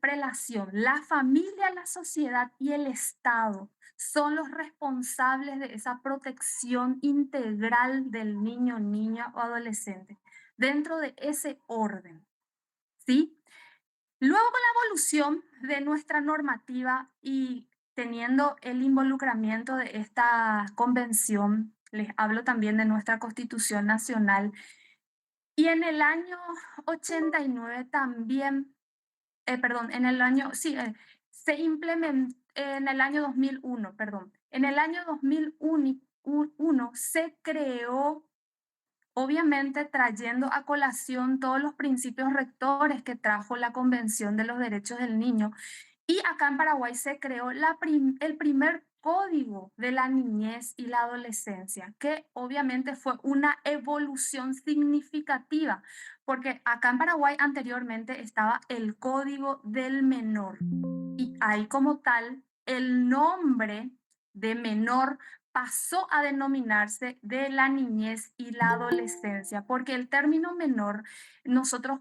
prelación, la familia, la sociedad y el Estado son los responsables de esa protección integral del niño, niña o adolescente, dentro de ese orden, ¿sí? Luego, con la evolución de nuestra normativa y teniendo el involucramiento de esta convención, les hablo también de nuestra Constitución Nacional, y en el año 89 también, perdón, en el año, sí, se implementó, en el año 2001, perdón, en el año 2001 se creó, obviamente trayendo a colación todos los principios rectores que trajo la Convención de los Derechos del Niño. Y acá en Paraguay se creó el primer código de la niñez y la adolescencia, que obviamente fue una evolución significativa, porque acá en Paraguay anteriormente estaba el código del menor y ahí como tal el nombre de menor pasó a denominarse de la niñez y la adolescencia, porque el término menor nosotros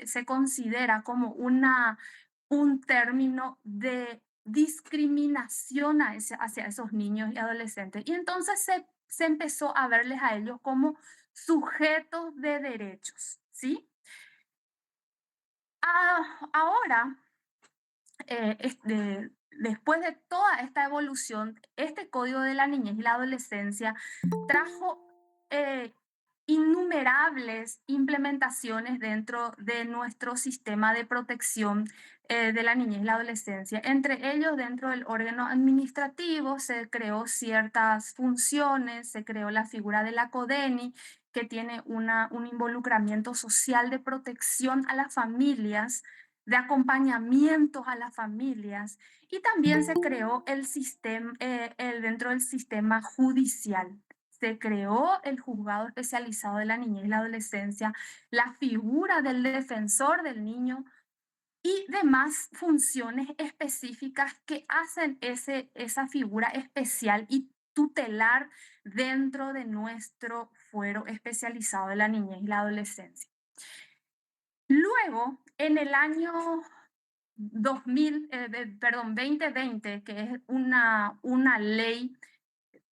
se considera como un término de discriminación hacia esos niños y adolescentes. Y entonces se empezó a verles a ellos como sujetos de derechos, ¿sí? Ahora, después de toda esta evolución, este código de la niñez y la adolescencia trajo innumerables implementaciones dentro de nuestro sistema de protección de la niñez y la adolescencia. Entre ellos, dentro del órgano administrativo se creó ciertas funciones, se creó la figura de la CODENI, que tiene un involucramiento social de protección a las familias, de acompañamientos a las familias, y también se creó el sistema, dentro del sistema judicial. Se creó el juzgado especializado de la niñez y la adolescencia, la figura del defensor del niño y demás funciones específicas que hacen esa figura especial y tutelar dentro de nuestro fuero especializado de la niñez y la adolescencia. Luego, en el año 2020, que es una ley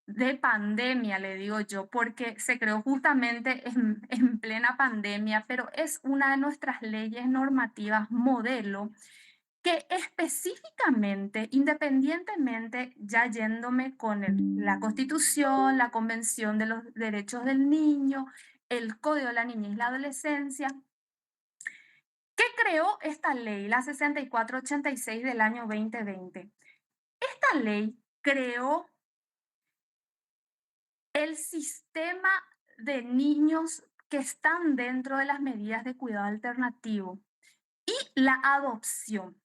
de pandemia, le digo yo, porque se creó justamente en plena pandemia, pero es una de nuestras leyes normativas modelo que específicamente, independientemente, ya yéndome con la Constitución, la Convención de los Derechos del Niño, el Código de la Niñez y la Adolescencia, ¿qué creó esta ley, la 6486 del año 2020? Esta ley creó el sistema de niños que están dentro de las medidas de cuidado alternativo y la adopción.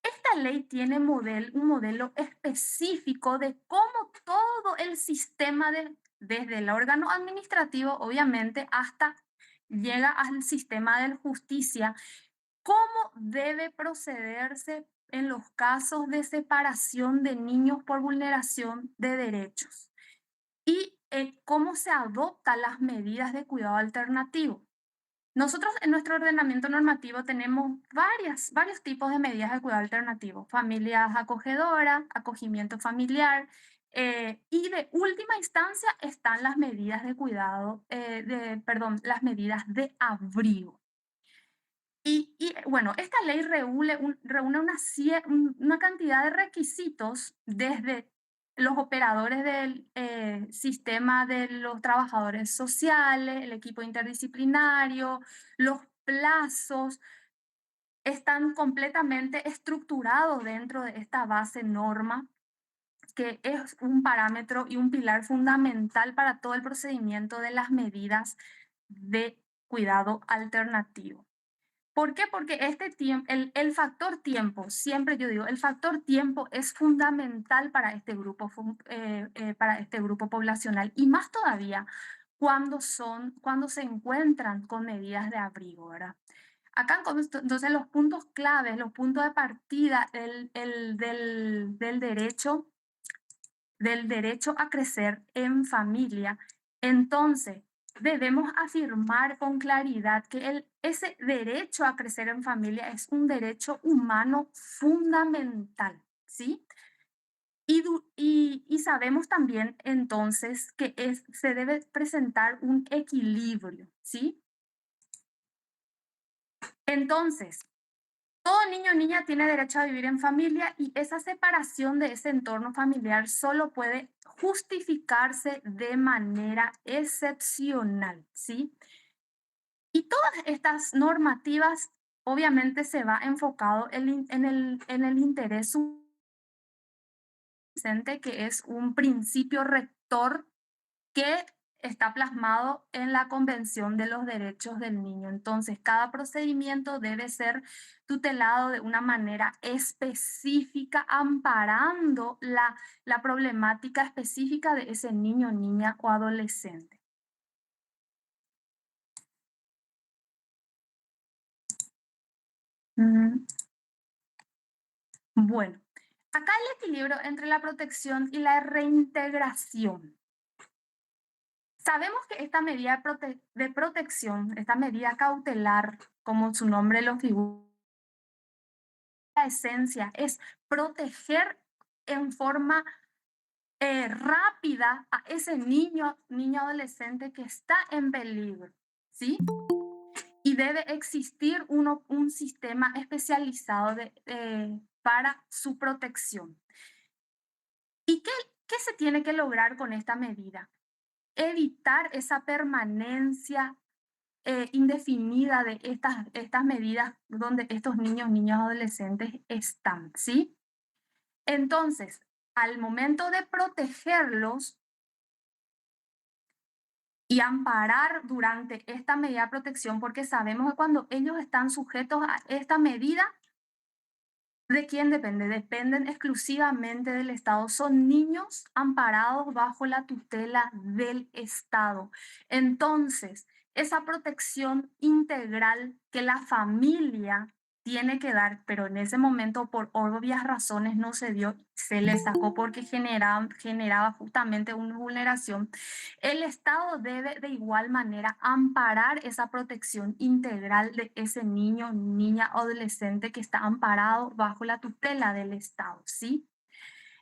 Esta ley tiene un modelo específico de cómo todo el sistema, desde el órgano administrativo, obviamente, hasta llega al sistema de justicia, cómo debe procederse en los casos de separación de niños por vulneración de derechos y cómo se adoptan las medidas de cuidado alternativo. Nosotros en nuestro ordenamiento normativo tenemos varios tipos de medidas de cuidado alternativo: familias acogedoras, acogimiento familiar, y de última instancia están las medidas de cuidado, perdón, las medidas de abrigo. Bueno, esta ley reúne una cantidad de requisitos desde los operadores del sistema de los trabajadores sociales, el equipo interdisciplinario, los plazos, están completamente estructurados dentro de esta base norma, que es un parámetro y un pilar fundamental para todo el procedimiento de las medidas de cuidado alternativo. ¿Por qué? Porque este tiempo, el factor tiempo, siempre yo digo, el factor tiempo es fundamental para este grupo poblacional, y más todavía cuando se encuentran con medidas de abrigo, ¿verdad? Acá, entonces, los puntos claves, los puntos de partida del derecho a crecer en familia. Entonces, debemos afirmar con claridad que ese derecho a crecer en familia es un derecho humano fundamental, ¿sí? Y sabemos también entonces que se debe presentar un equilibrio, ¿sí? Entonces, todo niño o niña tiene derecho a vivir en familia y esa separación de ese entorno familiar solo puede justificarse de manera excepcional, ¿sí? Y todas estas normativas obviamente se va enfocado en el interés subyacente, que es un principio rector que está plasmado en la Convención de los Derechos del Niño. Entonces, cada procedimiento debe ser tutelado de una manera específica, amparando la problemática específica de ese niño, niña o adolescente. Mm, Bueno, acá el equilibrio entre la protección y la reintegración. Sabemos que esta medida de protección, esta medida cautelar, como su nombre lo figura, la esencia es proteger en forma rápida a ese niño, niño adolescente que está en peligro, ¿sí? Y debe existir un sistema especializado para su protección. ¿Y qué se tiene que lograr con esta medida? Evitar esa permanencia indefinida de estas medidas donde estos niños, niñas, adolescentes están, ¿sí? Entonces, al momento de protegerlos y amparar durante esta medida de protección, porque sabemos que cuando ellos están sujetos a esta medida, ¿de quién depende? Dependen exclusivamente del Estado. Son niños amparados bajo la tutela del Estado. Entonces, esa protección integral que la familia tiene que dar, pero en ese momento por obvias razones no se dio, se le sacó porque generaba justamente una vulneración. El Estado debe de igual manera amparar esa protección integral de ese niño, niña, adolescente que está amparado bajo la tutela del Estado, ¿sí?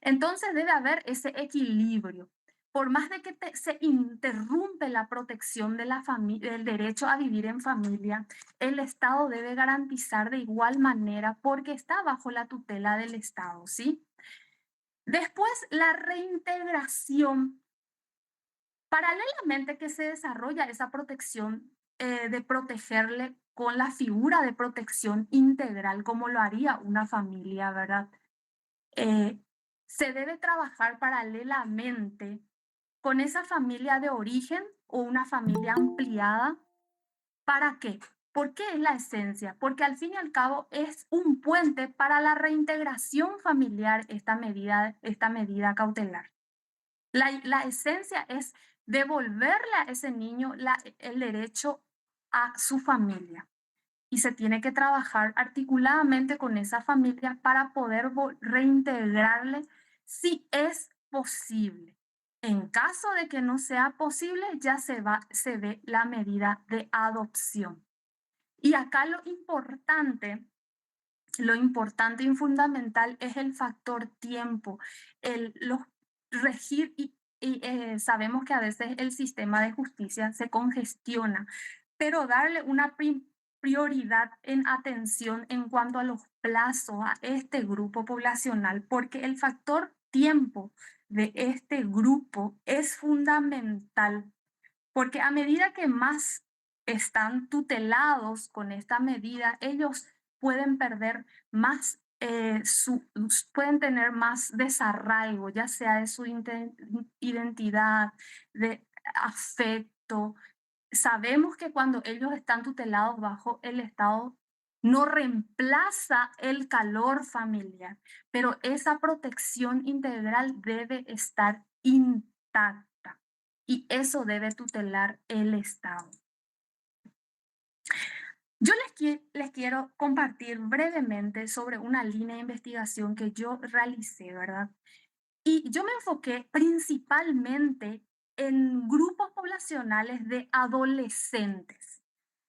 Entonces debe haber ese equilibrio. Por más de que se interrumpe la protección de la del derecho a vivir en familia, el Estado debe garantizar de igual manera porque está bajo la tutela del Estado, ¿sí? Después, la reintegración. Paralelamente que se desarrolla esa protección de protegerle con la figura de protección integral, como lo haría una familia, ¿verdad? Eh, Se debe trabajar paralelamente con esa familia de origen o una familia ampliada. ¿Para qué? ¿Por qué es la esencia? Porque al fin y al cabo es un puente para la reintegración familiar esta medida cautelar. La esencia es devolverle a ese niño el derecho a su familia. Y se tiene que trabajar articuladamente con esa familia para poder reintegrarle si es posible. En caso de que no sea posible, ya se ve la medida de adopción. Y acá lo importante y fundamental es el factor tiempo, los regir y sabemos que a veces el sistema de justicia se congestiona, pero darle una prioridad en atención en cuanto a los plazos a este grupo poblacional, porque el factor tiempo de este grupo es fundamental, porque a medida que más están tutelados con esta medida, ellos pueden perder más, pueden tener más desarraigo, ya sea de su identidad, de afecto. Sabemos que cuando ellos están tutelados bajo el Estado, no reemplaza el calor familiar, pero esa protección integral debe estar intacta y eso debe tutelar el Estado. Yo les quiero compartir brevemente sobre una línea de investigación que yo realicé, ¿verdad? Y yo me enfoqué principalmente en grupos poblacionales de adolescentes.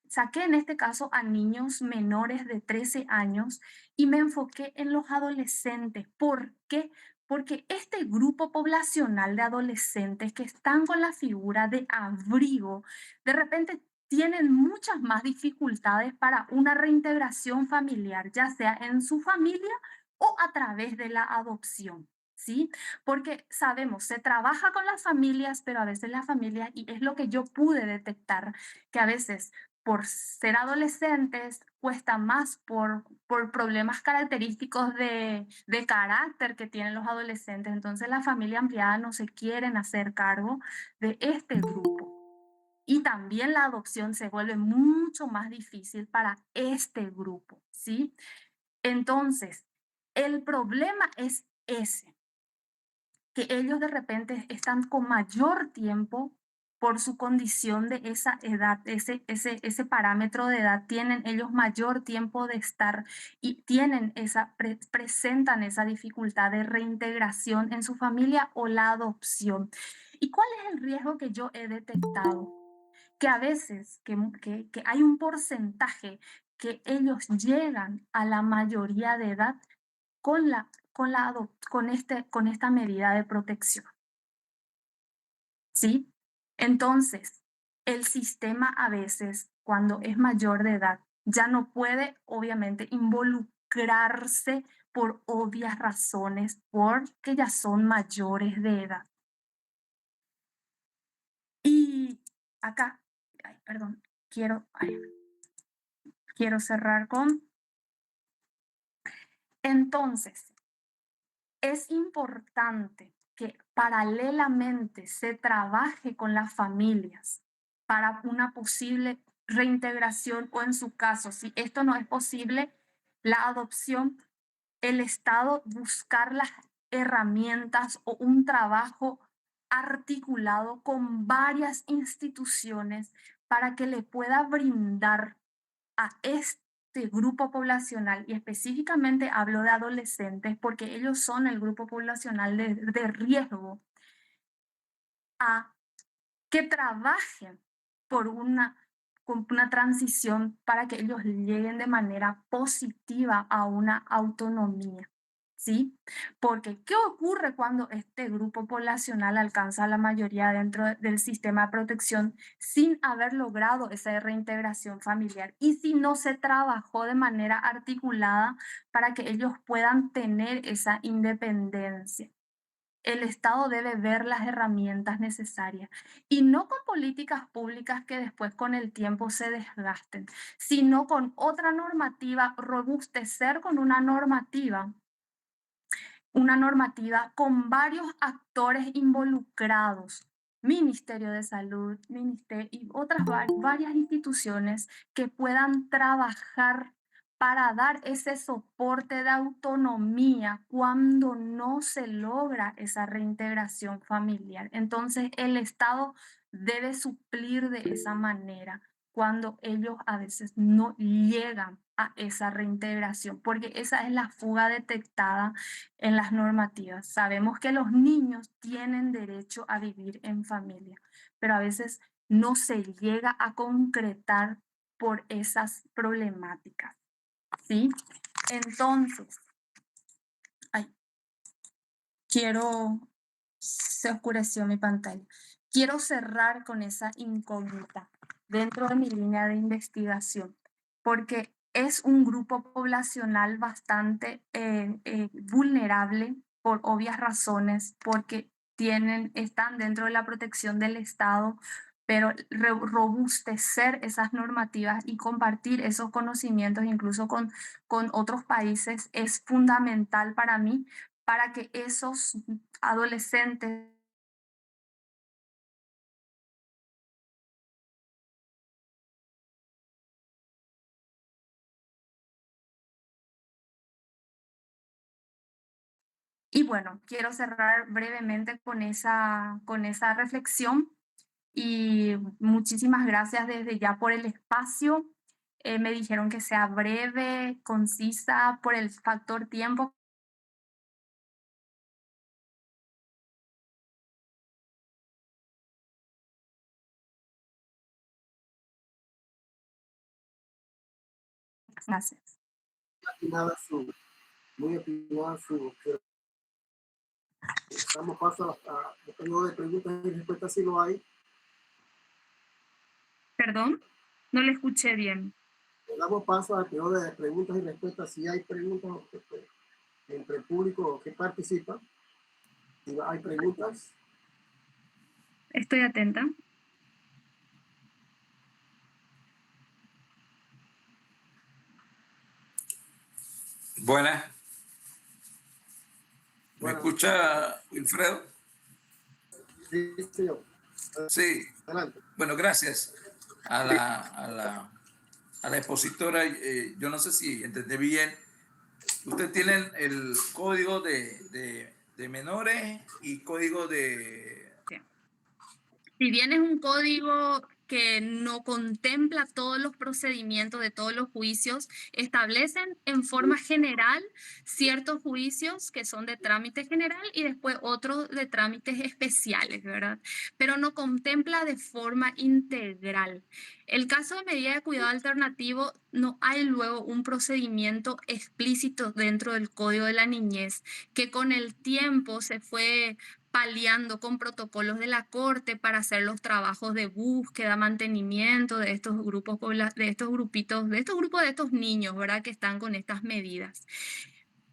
Saqué en este caso a niños menores de 13 años y me enfoqué en los adolescentes. ¿Por qué? Porque este grupo poblacional de adolescentes que están con la figura de abrigo, de repente tienen muchas más dificultades para una reintegración familiar, ya sea en su familia o a través de la adopción. ¿Sí? Porque sabemos, se trabaja con las familias, pero a veces las familias, y es lo que yo pude detectar, que a veces por ser adolescentes cuesta más por problemas característicos de carácter que tienen los adolescentes. Entonces la familia ampliada no se quieren hacer cargo de este grupo. Y también la adopción se vuelve mucho más difícil para este grupo, ¿sí? Entonces, el problema es ese, que ellos de repente están con mayor tiempo por su condición de esa edad, ese parámetro de edad, tienen ellos mayor tiempo de estar y tienen presentan esa dificultad de reintegración en su familia o la adopción. ¿Y cuál es el riesgo que yo he detectado? Que a veces que hay un porcentaje que ellos llegan a la mayoría de edad con esta medida de protección, ¿sí? Entonces, el sistema a veces, cuando es mayor de edad, ya no puede, obviamente, involucrarse por obvias razones, porque ya son mayores de edad. Y acá, ay, perdón, quiero cerrar con... Entonces, es importante que paralelamente se trabaje con las familias para una posible reintegración o en su caso, si esto no es posible, la adopción, el Estado buscar las herramientas o un trabajo articulado con varias instituciones para que le pueda brindar a este grupo poblacional, y específicamente hablo de adolescentes porque ellos son el grupo poblacional de riesgo, a que trabajen por con una transición para que ellos lleguen de manera positiva a una autonomía. ¿Sí? Porque, ¿qué ocurre cuando este grupo poblacional alcanza la mayoría dentro del sistema de protección sin haber logrado esa reintegración familiar? Y si no se trabajó de manera articulada para que ellos puedan tener esa independencia. El Estado debe ver las herramientas necesarias y no con políticas públicas que después con el tiempo se desgasten, sino con otra normativa, robustecer con una normativa con varios actores involucrados, Ministerio de Salud, Ministerio y otras varias instituciones que puedan trabajar para dar ese soporte de autonomía cuando no se logra esa reintegración familiar. Entonces, el Estado debe suplir de esa manera cuando ellos a veces no llegan a esa reintegración, porque esa es la fuga detectada en las normativas. Sabemos que los niños tienen derecho a vivir en familia, pero a veces no se llega a concretar por esas problemáticas, ¿sí? Entonces, ay, se oscureció mi pantalla. Quiero cerrar con esa incógnita dentro de mi línea de investigación, porque es un grupo poblacional bastante vulnerable por obvias razones, porque están dentro de la protección del Estado, pero robustecer esas normativas y compartir esos conocimientos incluso con otros países es fundamental para mí, para que esos adolescentes y bueno, quiero cerrar brevemente con esa reflexión y muchísimas gracias desde ya por el espacio. Me dijeron que sea breve, concisa, por el factor tiempo. Gracias. Atinada muy atinada damos paso a periodo de preguntas y respuestas si lo hay. Perdón, no le escuché bien. Damos paso al periodo de preguntas y respuestas si hay preguntas entre el público que participa. Si hay preguntas. Estoy atenta. Buenas. ¿Me Bueno, escucha, Wilfredo? sí, señor. Sí. Adelante. Bueno, gracias a la expositora. Yo no sé si entendí bien. Usted tiene el código de menores y código de... Si bien es un código que no contempla todos los procedimientos de todos los juicios, establecen en forma general ciertos juicios que son de trámite general y después otros de trámites especiales, ¿verdad? Pero no contempla de forma integral. El caso de medida de cuidado alternativo, no hay luego un procedimiento explícito dentro del Código de la Niñez que con el tiempo se fue paliando con protocolos de la Corte para hacer los trabajos de búsqueda, mantenimiento de estos grupos, de estos grupitos, de estos grupos de estos niños, ¿verdad? Que están con estas medidas.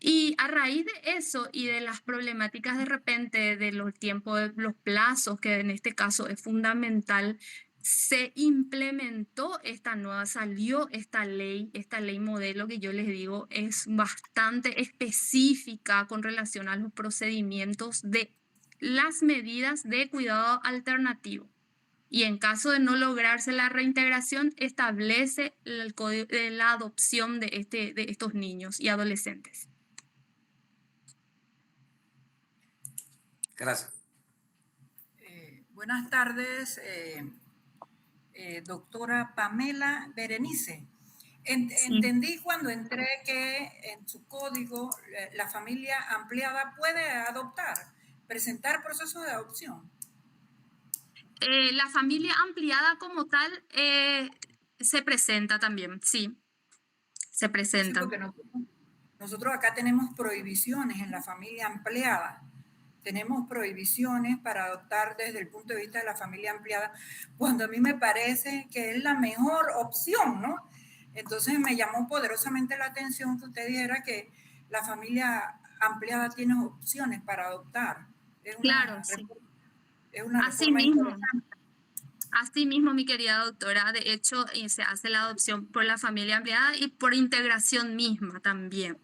Y a raíz de eso y de las problemáticas de repente de los tiempos, los plazos, que en este caso es fundamental, se implementó salió esta ley modelo que yo les digo es bastante específica con relación a los procedimientos de las medidas de cuidado alternativo. Y en caso de no lograrse la reintegración, establece el código de la adopción de estos niños y adolescentes. Gracias. Buenas tardes, doctora Pamela Berenice. Entendí cuando entré que en su código la familia ampliada puede adoptar, presentar procesos de adopción. La familia ampliada como tal se presenta también, sí, se presenta. Sí, porque nosotros acá tenemos prohibiciones en la familia ampliada. Tenemos prohibiciones para adoptar desde el punto de vista de la familia ampliada, cuando a mí me parece que es la mejor opción, ¿no? Entonces me llamó poderosamente la atención que usted dijera que la familia ampliada tiene opciones para adoptar. Claro, sí. Es una Así reforma mismo. interesante. Así mismo, mi querida doctora, de hecho, se hace la adopción por la familia ampliada y por integración misma también.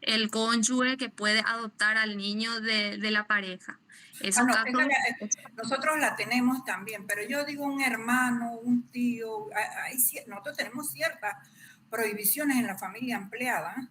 El cónyuge que puede adoptar al niño de la pareja. Nosotros la tenemos también, pero yo digo un hermano, un tío, nosotros tenemos ciertas prohibiciones en la familia ampliada.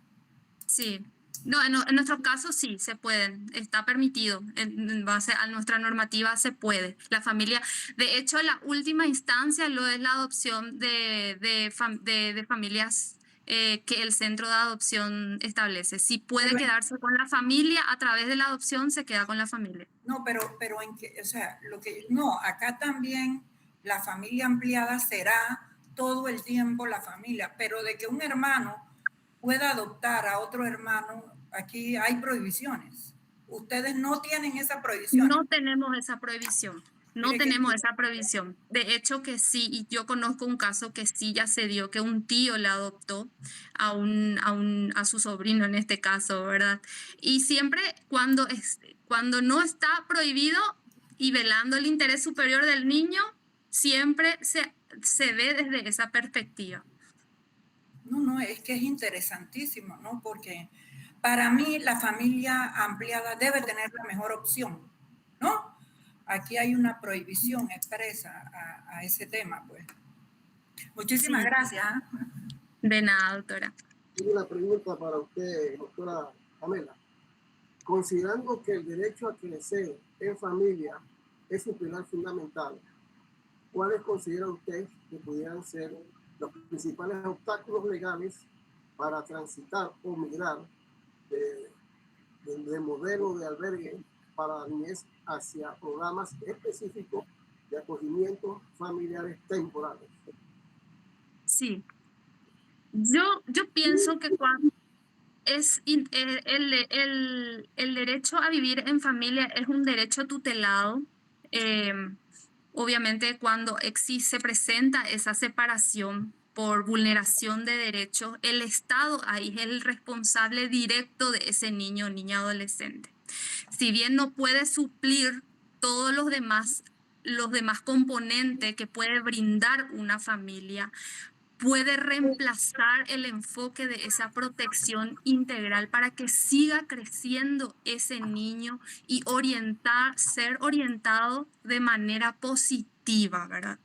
Sí. No, en nuestro caso sí, se pueden, está permitido, en base a nuestra normativa se puede. La familia, de hecho, la última instancia lo es la adopción de familias que el centro de adopción establece. Si puede quedarse con la familia, a través de la adopción se queda con la familia. No, pero o sea, acá también la familia ampliada será todo el tiempo la familia, pero de que un hermano pueda adoptar a otro hermano, aquí hay prohibiciones. Ustedes no tienen esa prohibición. No tenemos esa prohibición. No tenemos esa prohibición. De hecho que sí, y yo conozco un caso que sí ya se dio, que un tío le adoptó a su sobrino en este caso, ¿verdad? Y siempre cuando no está prohibido y velando el interés superior del niño, siempre se ve desde esa perspectiva. No, es que es interesantísimo, ¿no? Porque para mí la familia ampliada debe tener la mejor opción, ¿no? Aquí hay una prohibición expresa a ese tema, pues. Muchísimas gracias. De nada, doctora. Tengo una pregunta para usted, doctora Pamela. Considerando que el derecho a crecer en familia es un pilar fundamental, ¿cuáles considera usted que pudieran ser los principales obstáculos legales para transitar o migrar de modelo de albergue para la niñez hacia programas específicos de acogimiento familiares temporales? Sí. Yo pienso que cuando el derecho a vivir en familia es un derecho tutelado. Obviamente, cuando se presenta esa separación por vulneración de derechos, el Estado ahí es el responsable directo de ese niño o niña adolescente. Si bien no puede suplir todos los demás componentes que puede brindar una familia, puede reemplazar el enfoque de esa protección integral para que siga creciendo ese niño y ser orientado de manera positiva, ¿verdad?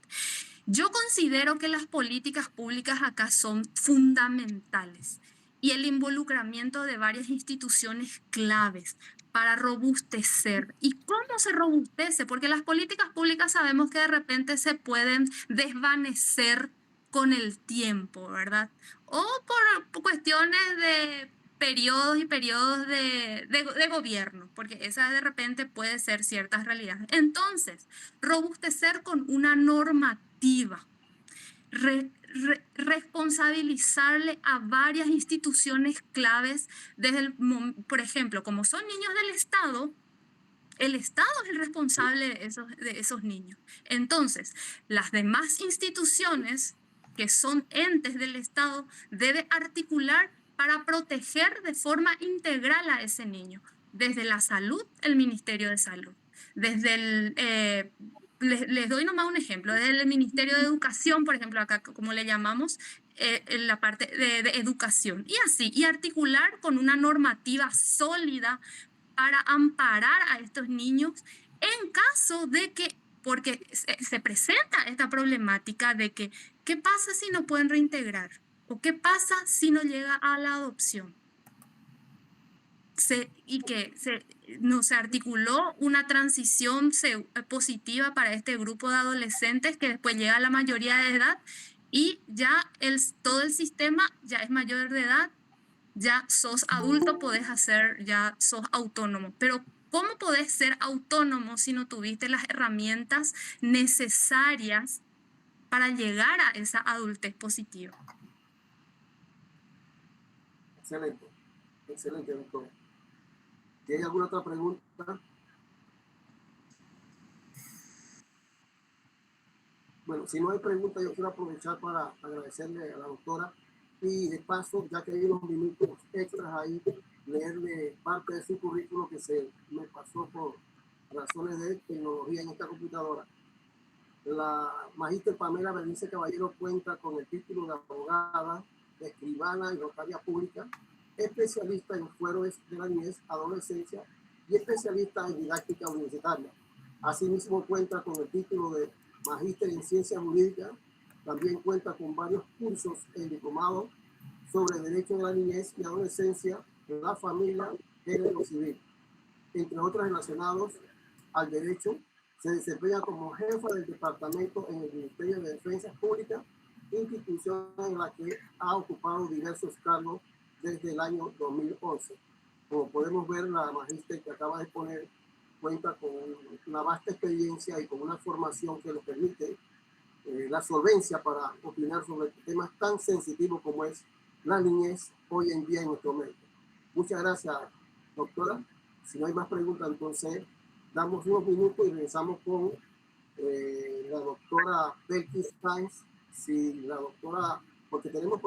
Yo considero que las políticas públicas acá son fundamentales y el involucramiento de varias instituciones claves para robustecer. ¿Y cómo se robustece? Porque las políticas públicas sabemos que de repente se pueden desvanecer con el tiempo, ¿verdad? O por cuestiones de periodos y periodos de gobierno, porque esa de repente puede ser ciertas realidades. Entonces, robustecer con una normativa, responsabilizarle a varias instituciones claves por ejemplo, como son niños del Estado, el Estado es el responsable de esos niños. Entonces, las demás instituciones que son entes del Estado deben articular para proteger de forma integral a ese niño. Desde la salud, el Ministerio de Salud. Les doy nomás un ejemplo. Desde el Ministerio de Educación, por ejemplo, acá como le llamamos, en la parte de educación. Y así, y articular con una normativa sólida para amparar a estos niños en caso de que, porque se presenta esta problemática de que, ¿qué pasa si no pueden reintegrar? ¿O qué pasa si no llega a la adopción? No se articuló una transición positiva para este grupo de adolescentes que después llega a la mayoría de edad y ya todo el sistema ya es mayor de edad, ya sos adulto, ya sos autónomo. Pero ¿cómo podés ser autónomo si no tuviste las herramientas necesarias para llegar a esa adultez positiva? Excelente, excelente, doctor. ¿Tiene alguna otra pregunta? Bueno, si no hay preguntas, yo quiero aprovechar para agradecerle a la doctora y de paso, ya que hay unos minutos extras ahí, leerle parte de su currículo que se me pasó por razones de tecnología en esta computadora. La magíster Pamela Bernice Caballero cuenta con el título de abogada, de escribana y notaria pública, especialista en fueros de la niñez, adolescencia y especialista en didáctica universitaria. Asimismo cuenta con el título de magíster en ciencias jurídicas, también cuenta con varios cursos en diplomado sobre derecho de la niñez y adolescencia, la familia, género civil, entre otros relacionados al derecho. Se desempeña como jefa del departamento en el Ministerio de Defensa Pública, institución en la que ha ocupado diversos cargos desde el año 2011. Como podemos ver, la magíster que acaba de poner cuenta con una vasta experiencia y con una formación que le permite la solvencia para opinar sobre temas tan sensitivos como es la niñez hoy en día en nuestro medio. Muchas gracias, doctora. Si no hay más preguntas, entonces damos unos minutos y regresamos con la doctora Belkis Sainz. Si la doctora, porque tenemos